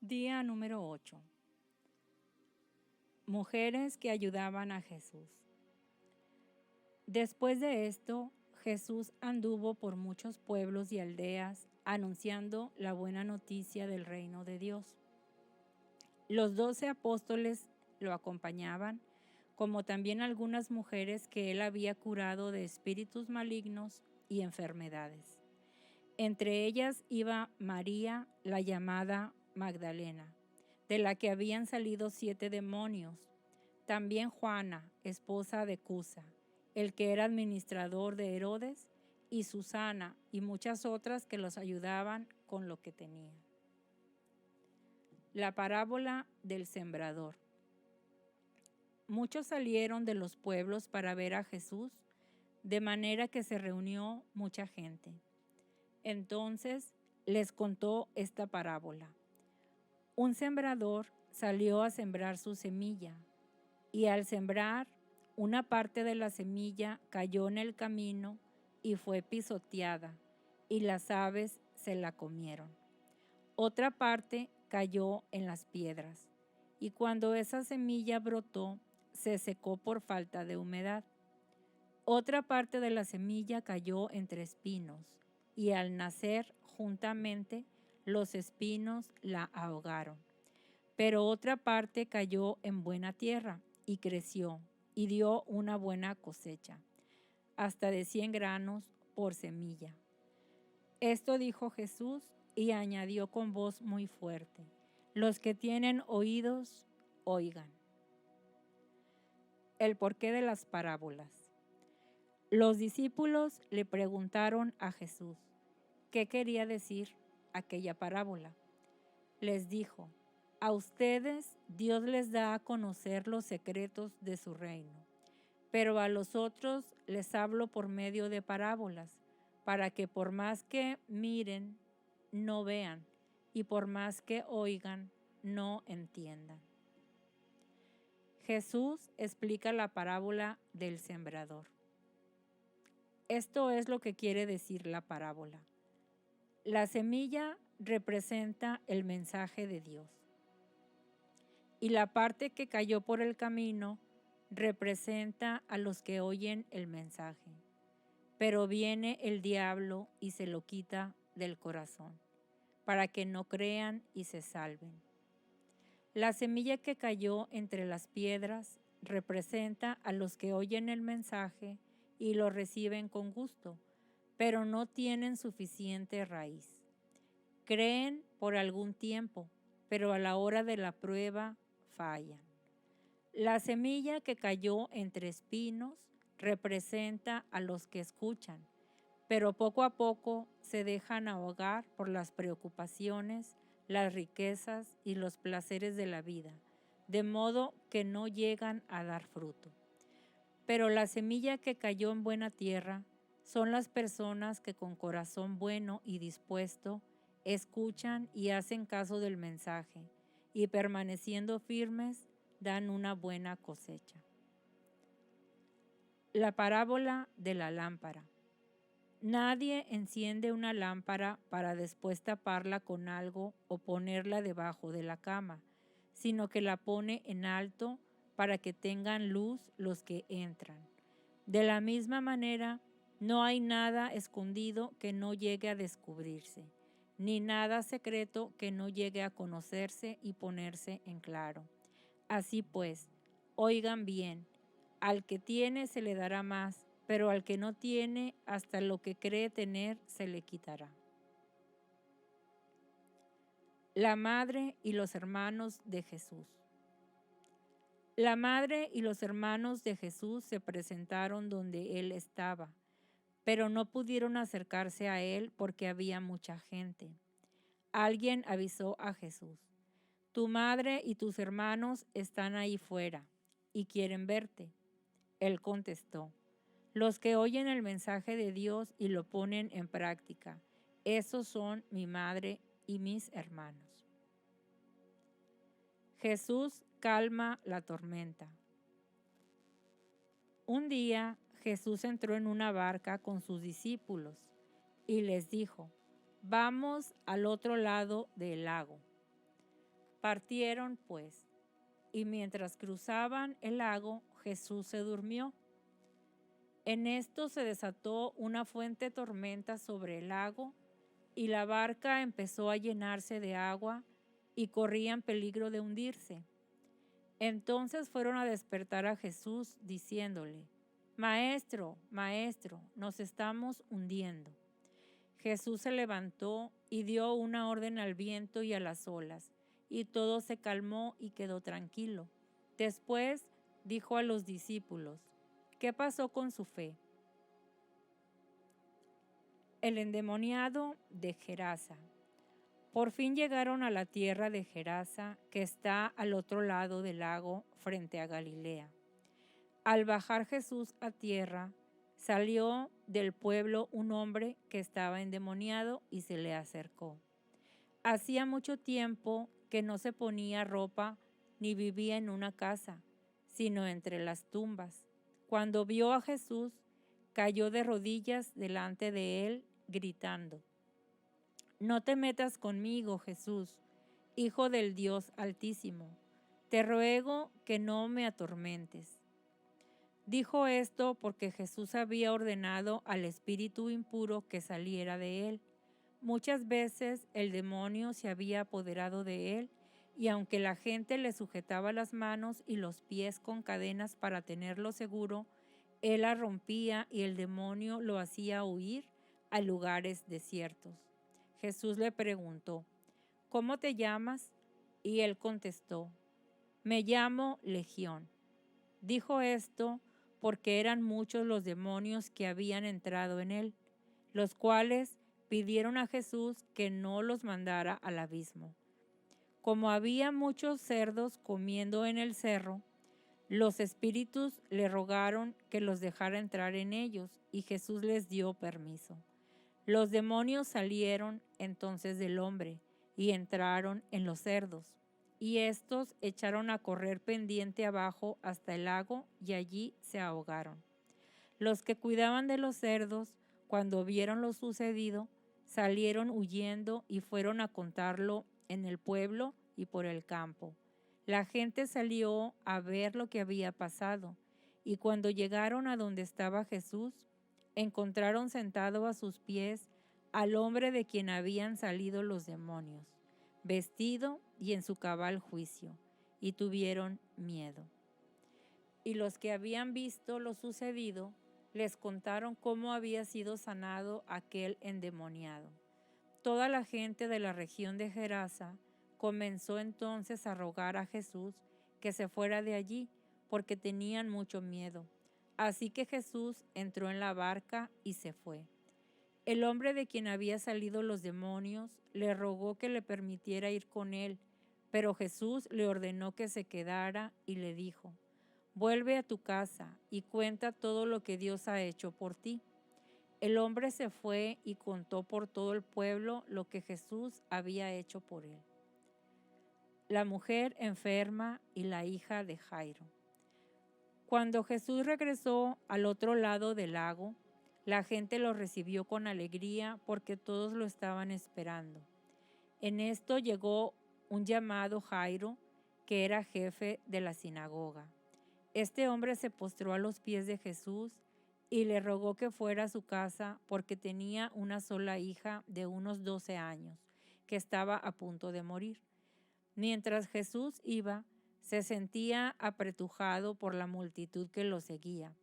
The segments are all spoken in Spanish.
Día número 8. Mujeres que ayudaban a Jesús. Después de esto, Jesús anduvo por muchos pueblos y aldeas anunciando la buena noticia del reino de Dios. Los 12 apóstoles lo acompañaban, como también algunas mujeres que él había curado de espíritus malignos y enfermedades. Entre ellas iba María, la llamada Magdalena, de la que habían salido 7 demonios. También Juana, esposa de Cusa, el que era administrador de Herodes, y Susana, y muchas otras que los ayudaban con lo que tenían. La parábola del sembrador. Muchos salieron de los pueblos para ver a Jesús, de manera que se reunió mucha gente. Entonces les contó esta parábola. Un sembrador salió a sembrar su semilla, y al sembrar, una parte de la semilla cayó en el camino y fue pisoteada, y las aves se la comieron. Otra parte cayó en las piedras, y cuando esa semilla brotó, se secó por falta de humedad. Otra parte de la semilla cayó entre espinos, y al nacer juntamente, los espinos la ahogaron. Pero otra parte cayó en buena tierra y creció y dio una buena cosecha, hasta de 100 granos por semilla. Esto dijo Jesús y añadió con voz muy fuerte: los que tienen oídos, oigan. El porqué de las parábolas. Los discípulos le preguntaron a Jesús qué quería decir aquella parábola. Les dijo: a ustedes Dios les da a conocer los secretos de su reino, pero a los otros les hablo por medio de parábolas, para que por más que miren, no vean, y por más que oigan, no entiendan. Jesús explica la parábola del sembrador. Esto es lo que quiere decir la parábola. La semilla representa el mensaje de Dios, y la parte que cayó por el camino representa a los que oyen el mensaje. Pero viene el diablo y se lo quita del corazón, para que no crean y se salven. La semilla que cayó entre las piedras representa a los que oyen el mensaje y lo reciben con gusto, pero no tienen suficiente raíz. Creen por algún tiempo, pero a la hora de la prueba fallan. La semilla que cayó entre espinos representa a los que escuchan, pero poco a poco se dejan ahogar por las preocupaciones, las riquezas y los placeres de la vida, de modo que no llegan a dar fruto. Pero la semilla que cayó en buena tierra son las personas que con corazón bueno y dispuesto escuchan y hacen caso del mensaje, y permaneciendo firmes dan una buena cosecha. La parábola de la lámpara. Nadie enciende una lámpara para después taparla con algo o ponerla debajo de la cama, sino que la pone en alto para que tengan luz los que entran. De la misma manera, no hay nada escondido que no llegue a descubrirse, ni nada secreto que no llegue a conocerse y ponerse en claro. Así pues, oigan bien, al que tiene se le dará más, pero al que no tiene, hasta lo que cree tener se le quitará. La madre y los hermanos de Jesús. La madre y los hermanos de Jesús se presentaron donde él estaba, pero no pudieron acercarse a él porque había mucha gente. Alguien avisó a Jesús: tu madre y tus hermanos están ahí fuera y quieren verte. Él contestó: los que oyen el mensaje de Dios y lo ponen en práctica, esos son mi madre y mis hermanos. Jesús calma la tormenta. Un día Jesús entró en una barca con sus discípulos y les dijo: vamos al otro lado del lago. Partieron, pues, y mientras cruzaban el lago, Jesús se durmió. En esto se desató una fuerte tormenta sobre el lago, y la barca empezó a llenarse de agua y corría en peligro de hundirse. Entonces fueron a despertar a Jesús, diciéndole: Maestro, Maestro, nos estamos hundiendo. Jesús se levantó y dio una orden al viento y a las olas, y todo se calmó y quedó tranquilo. Después dijo a los discípulos: ¿Qué pasó con su fe? El endemoniado de Gerasa. Por fin llegaron a la tierra de Gerasa, que está al otro lado del lago, frente a Galilea. Al bajar Jesús a tierra, salió del pueblo un hombre que estaba endemoniado y se le acercó. Hacía mucho tiempo que no se ponía ropa ni vivía en una casa, sino entre las tumbas. Cuando vio a Jesús, cayó de rodillas delante de él, gritando: No te metas conmigo, Jesús, Hijo del Dios Altísimo. Te ruego que no me atormentes. Dijo esto porque Jesús había ordenado al espíritu impuro que saliera de él. Muchas veces el demonio se había apoderado de él, y aunque la gente le sujetaba las manos y los pies con cadenas para tenerlo seguro, él las rompía y el demonio lo hacía huir a lugares desiertos. Jesús le preguntó: ¿Cómo te llamas? Y él contestó: Me llamo Legión. Dijo esto porque eran muchos los demonios que habían entrado en él, los cuales pidieron a Jesús que no los mandara al abismo. Como había muchos cerdos comiendo en el cerro, los espíritus le rogaron que los dejara entrar en ellos, y Jesús les dio permiso. Los demonios salieron entonces del hombre y entraron en los cerdos, y estos echaron a correr pendiente abajo hasta el lago, y allí se ahogaron. Los que cuidaban de los cerdos, cuando vieron lo sucedido, salieron huyendo y fueron a contarlo en el pueblo y por el campo. La gente salió a ver lo que había pasado, y cuando llegaron a donde estaba Jesús, encontraron sentado a sus pies al hombre de quien habían salido los demonios, vestido y en su cabal juicio, y tuvieron miedo. Y los que habían visto lo sucedido les contaron cómo había sido sanado aquel endemoniado. Toda la gente de la región de Gerasa comenzó entonces a rogar a Jesús que se fuera de allí, porque tenían mucho miedo. Así que Jesús entró en la barca y se fue. El hombre de quien había salido los demonios le rogó que le permitiera ir con él, pero Jesús le ordenó que se quedara y le dijo: Vuelve a tu casa y cuenta todo lo que Dios ha hecho por ti. El hombre se fue y contó por todo el pueblo lo que Jesús había hecho por él. La mujer enferma y la hija de Jairo. Cuando Jesús regresó al otro lado del lago, la gente lo recibió con alegría porque todos lo estaban esperando. En esto llegó un llamado Jairo, que era jefe de la sinagoga. Este hombre se postró a los pies de Jesús y le rogó que fuera a su casa porque tenía una sola hija de unos 12 años, que estaba a punto de morir. Mientras Jesús iba, se sentía apretujado por la multitud que lo seguía.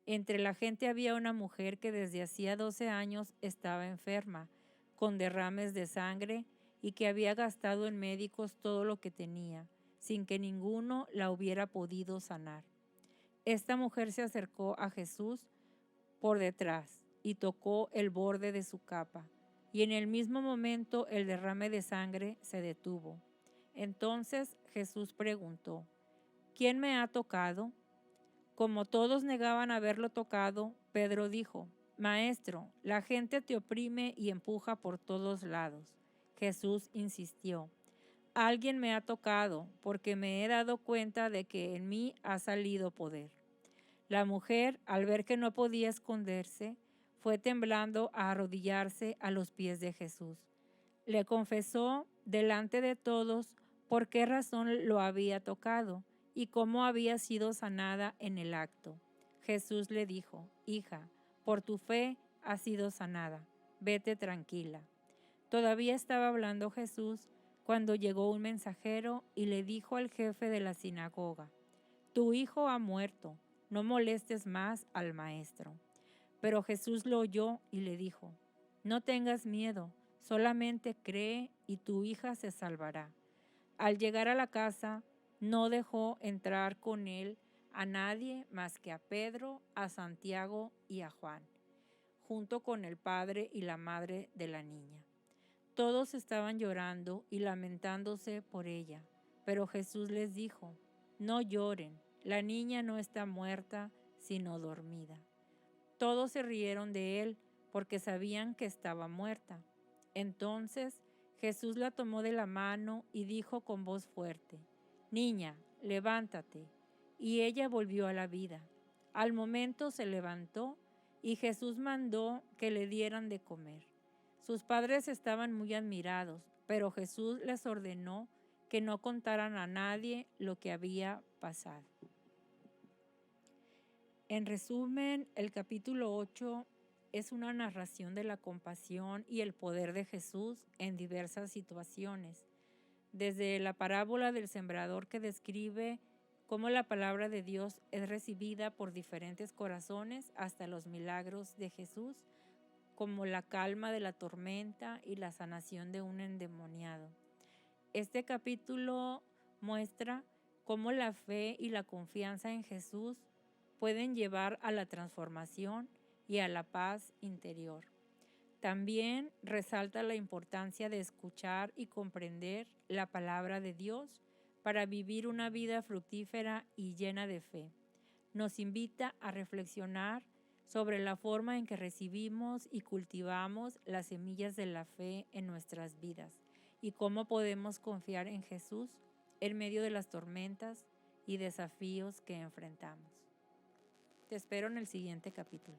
Entre la gente había una mujer que desde hacía 12 años estaba enferma, con derrames de sangre, y que había gastado en médicos todo lo que tenía, sin que ninguno la hubiera podido sanar. Esta mujer se acercó a Jesús por detrás y tocó el borde de su capa, y en el mismo momento el derrame de sangre se detuvo. Entonces Jesús preguntó: ¿Quién me ha tocado? Como todos negaban haberlo tocado, Pedro dijo: Maestro, la gente te oprime y empuja por todos lados. Jesús insistió: Alguien me ha tocado, porque me he dado cuenta de que en mí ha salido poder. La mujer, al ver que no podía esconderse, fue temblando a arrodillarse a los pies de Jesús. Le confesó delante de todos por qué razón lo había tocado y cómo había sido sanada en el acto. Jesús le dijo: hija, por tu fe has sido sanada, vete tranquila. Todavía estaba hablando Jesús cuando llegó un mensajero y le dijo al jefe de la sinagoga: tu hijo ha muerto, no molestes más al maestro. Pero Jesús lo oyó y le dijo: no tengas miedo, solamente cree y tu hija se salvará. Al llegar a la casa, no dejó entrar con él a nadie más que a Pedro, a Santiago y a Juan, junto con el padre y la madre de la niña. Todos estaban llorando y lamentándose por ella, pero Jesús les dijo: no lloren, la niña no está muerta, sino dormida. Todos se rieron de él porque sabían que estaba muerta. Entonces Jesús la tomó de la mano y dijo con voz fuerte: niña, levántate. Y ella volvió a la vida. Al momento se levantó y Jesús mandó que le dieran de comer. Sus padres estaban muy admirados, pero Jesús les ordenó que no contaran a nadie lo que había pasado. En resumen, el capítulo 8 es una narración de la compasión y el poder de Jesús en diversas situaciones, desde la parábola del sembrador que describe cómo la palabra de Dios es recibida por diferentes corazones, hasta los milagros de Jesús, como la calma de la tormenta y la sanación de un endemoniado. Este capítulo muestra cómo la fe y la confianza en Jesús pueden llevar a la transformación y a la paz interior. También resalta la importancia de escuchar y comprender la palabra de Dios para vivir una vida fructífera y llena de fe. Nos invita a reflexionar sobre la forma en que recibimos y cultivamos las semillas de la fe en nuestras vidas y cómo podemos confiar en Jesús en medio de las tormentas y desafíos que enfrentamos. Te espero en el siguiente capítulo.